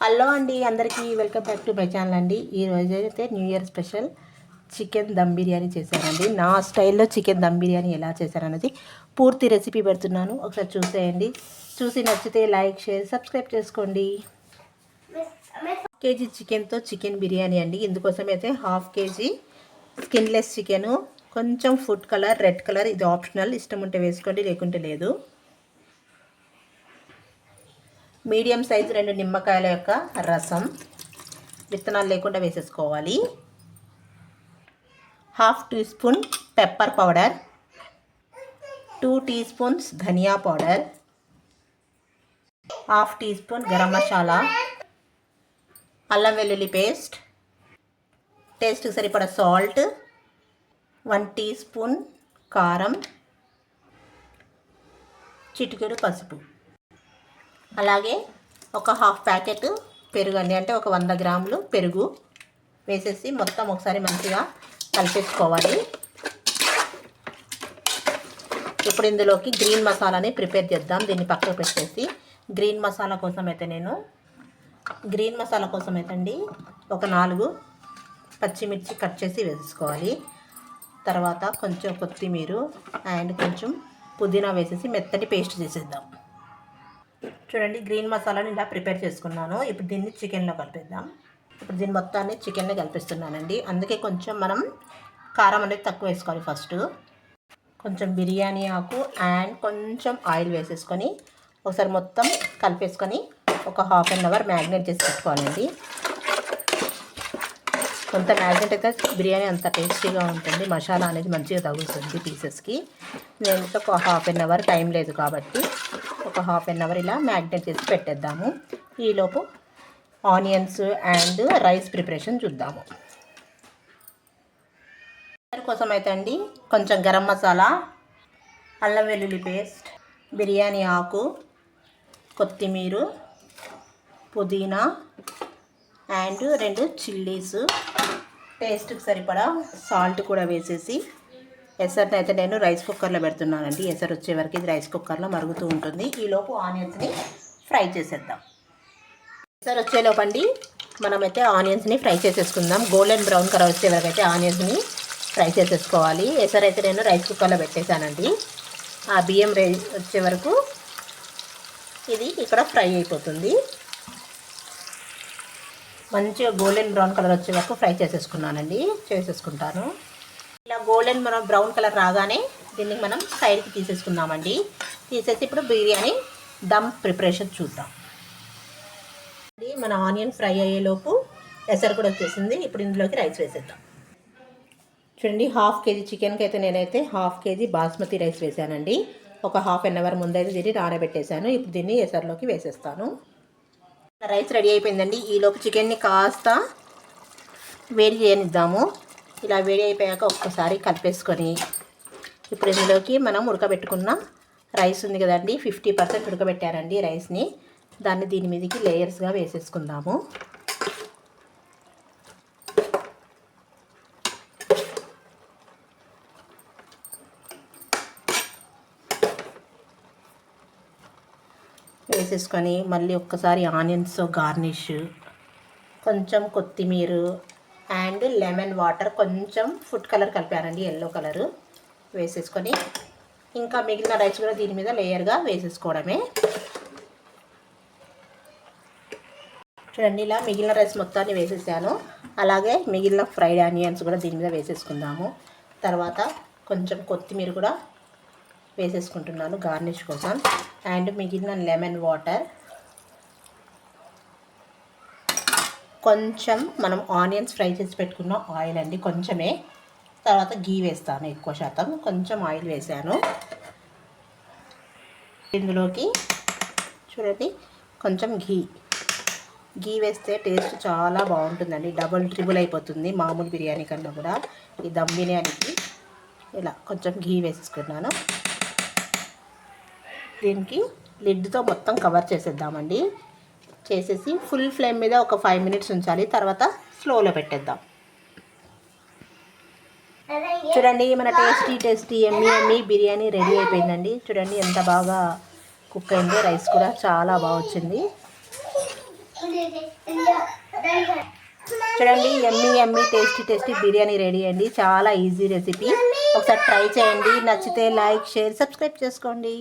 Hello అండి, అందరికీ welcome back to my channel అండి. ఈరోజు అయితే new year special chicken dum biryani చేశానండి. నా స్టైల్లో చికెన్ దమ్ బిర్యానీ ఎలా చేశారనేది పూర్తి రెసిపీ పెడుతున్నాను, ఒకసారి చూసేయండి. చూసి నచ్చితే లైక్, షేర్, సబ్స్క్రైబ్ చేసుకోండి. కేజీ చికెన్తో చికెన్ బిర్యానీ అండి. ఇందుకోసం అయితే హాఫ్ కేజీ స్కిన్లెస్ చికెను, కొంచెం ఫుడ్ కలర్, రెడ్ కలర్, ఇది ఆప్షనల్, ఇష్టం ఉంటే వేసుకోండి, లేకుంటే లేదు. మీడియం సైజు 2 నిమ్మకాయల యొక్క రసం, విత్తనాలు లేకుండా వేసేసుకోవాలి. Half teaspoon pepper powder, 2 teaspoons ధనియా powder, half teaspoon garam masala, అల్లం వెల్లుల్లి పేస్ట్, టేస్ట్కి సరిపడా సాల్ట్, 1 టీ స్పూన్ కారం, చిటికెడు పసుపు, అలాగే ఒక హాఫ్ ప్యాకెట్ పెరుగు అండి, అంటే ఒక 100 గ్రాములు పెరుగు వేసేసి మొత్తం ఒకసారి మంచిగా కలిపేసుకోవాలి. ఇప్పుడు ఇందులోకి గ్రీన్ మసాలాని ప్రిపేర్ చేద్దాం. దీన్ని పక్కకు పెట్టేసి గ్రీన్ మసాలా కోసం అయితే అండి ఒక 4 పచ్చిమిర్చి కట్ చేసి వేసుకోవాలి. తర్వాత కొంచెం కొత్తిమీర అండ్ కొంచెం పుదీనా వేసేసి మెత్తటి పేస్ట్ చేసేద్దాం. చూడండి, గ్రీన్ మసాలాని ఇలా ప్రిపేర్ చేసుకున్నాను. ఇప్పుడు దీన్ని చికెన్లో కలిపేద్దాం. ఇప్పుడు దీన్ని మొత్తాన్ని చికెన్లో కలిపిస్తున్నానండి. అందుకే కొంచెం మనం కారం అనేది తక్కువ వేసుకోవాలి. ఫస్ట్ కొంచెం బిర్యానీ ఆకు అండ్ కొంచెం ఆయిల్ వేసేసుకొని ఒకసారి మొత్తం కలిపేసుకొని ఒక హాఫ్ అన్ అవర్ మ్యారినేట్ చేసి పెట్టుకోవాలండి. కొంత మ్యారినేట్ అయితే బిర్యానీ అంత టేస్టీగా ఉంటుంది, మసాలా అనేది మంచిగా తగులుతుంది పీసెస్కి. నేను ఒక హాఫ్ అన్ అవర్ టైం లేదు కాబట్టి ఒక హాఫ్ అన్ అవర్ ఇలా మ్యారినేట్ చేసి పెట్టేద్దాము. ఈలోపు ఆనియన్స్ అండ్ రైస్ ప్రిపరేషన్ చూద్దాము. కోసం అయితే అండి కొంచెం గరం మసాలా, అల్లం వెల్లుల్లి పేస్ట్, బిర్యానీ ఆకు, కొత్తిమీర, పుదీనా అండ్ 2 చిల్లీస్, టేస్ట్కి సరిపడా సాల్ట్ కూడా వేసేసి ఎసర్ని అయితే నేను రైస్ కుక్కర్లో పెడుతున్నానండి. ఎసరు వచ్చే వరకు ఇది రైస్ కుక్కర్లో మరుగుతూ ఉంటుంది. ఈలోపు ఆనియన్స్ని ఫ్రై చేసేద్దాం. ఎసరు వచ్చేలోపు అండి మనమైతే ఆనియన్స్ని ఫ్రై చేసేసుకుందాం. గోల్డెన్ బ్రౌన్ కలర్ వచ్చే వరకు అయితే ఆనియన్స్ని ఫ్రై చేసేసుకోవాలి. ఎసరు అయితే నేను రైస్ కుక్కర్లో పెట్టేశానండి. ఆ బియ్యం వచ్చే వరకు ఇది ఇక్కడ ఫ్రై అయిపోతుంది. మంచిగా గోల్డెన్ బ్రౌన్ కలర్ వచ్చే వరకు ఫ్రై చేసేసుకుంటాను. ఇలా గోల్డెన్ బ్రౌన్ కలర్ రాగానే దీన్ని మనం సైడ్కి తీసేసుకుందామండి. తీసేసి ఇప్పుడు బిర్యానీ దమ్ ప్రిపరేషన్ చూద్దాం. మన ఆనియన్ ఫ్రై అయ్యేలోపు ఎసరు కూడా వచ్చేసింది. ఇప్పుడు ఇందులోకి రైస్ వేసేద్దాం. చూడండి, హాఫ్ కేజీ చికెన్కి అయితే నేనైతే హాఫ్ కేజీ బాస్మతి రైస్ వేసానండి. ఒక హాఫ్ అన్ అవర్ ముందైతే దీన్ని నానబెట్టేశాను. ఇప్పుడు దీన్ని ఎసరులోకి వేసేస్తాను. రైస్ రెడీ అయిపోయిందండి. ఈలోపు చికెన్ని కాస్త వేడి చేయనిద్దాము. ఇలా వేడి అయిపోయాక ఒక్కసారి కలిపేసుకొని ఇప్పుడు ఇందులోకి మనం ఉడకబెట్టుకున్న రైస్ ఉంది కదండి, 50% ఉడకబెట్టారండి రైస్ని. దాన్ని దీని మీదకి లేయర్స్గా వేసేసుకుందాము. వేసేసుకొని మళ్ళీ ఒక్కసారి ఆనియన్స్ గార్నిష్, కొంచెం కొత్తిమీర అండ్ లెమన్ వాటర్, కొంచెం ఫుడ్ కలర్ కలిపానండి, ఎల్లో కలరు వేసేసుకొని ఇంకా మిగిలిన రైస్ కూడా దీని మీద లేయర్గా వేసేసుకోవడమే. చూడండి, ఇలా మిగిలిన రైస్ మొత్తాన్ని వేసేసాను. అలాగే మిగిలిన ఫ్రైడ్ ఆనియన్స్ కూడా దీని మీద వేసేసుకుందాము. తర్వాత కొంచెం కొత్తిమీర కూడా వేసేసుకుంటున్నాను గార్నిష్ కోసం. అండ్ మిగిలిన లెమన్ వాటర్, కొంచెం మనం ఆనియన్స్ ఫ్రై చేసి పెట్టుకున్న ఆయిల్ అండి, కొంచెమే. తర్వాత గీ వేస్తాను, ఎక్కువ శాతం కొంచెం ఆయిల్ వేసాను. ఇందులోకి చూడండి కొంచెం గీ వేస్తే టేస్ట్ చాలా బాగుంటుందండి, డబుల్ ట్రిబుల్ అయిపోతుంది మామూలు బిర్యానీ కన్నా కూడా. ఈ దమ్ బిర్యానీకి ఇలా కొంచెం గీ వేసుకున్నాను. దీనికి లిడ్తో మొత్తం కవర్ చేసేద్దామండి. చేసేసి ఫుల్ ఫ్లేమ్ మీద ఒక 5 మినిట్స్ ఉంచాలి. తర్వాత స్లోలో పెట్టేద్దాం. చూడండి, మన టేస్టీ ఎమ్మీ బిర్యానీ రెడీ అయిపోయిందండి. చూడండి ఎంత బాగా కుక్ అయిందో, రైస్ కూడా చాలా బాగా వచ్చింది. చూడండి, Emmy Emmy tasty biryani ready అండి. చాలా ఈజీ రెసిపీ. ఒకసారి ట్రై చేయండి. నచ్చితే లైక్, షేర్, సబ్స్క్రైబ్ చేసుకోండి.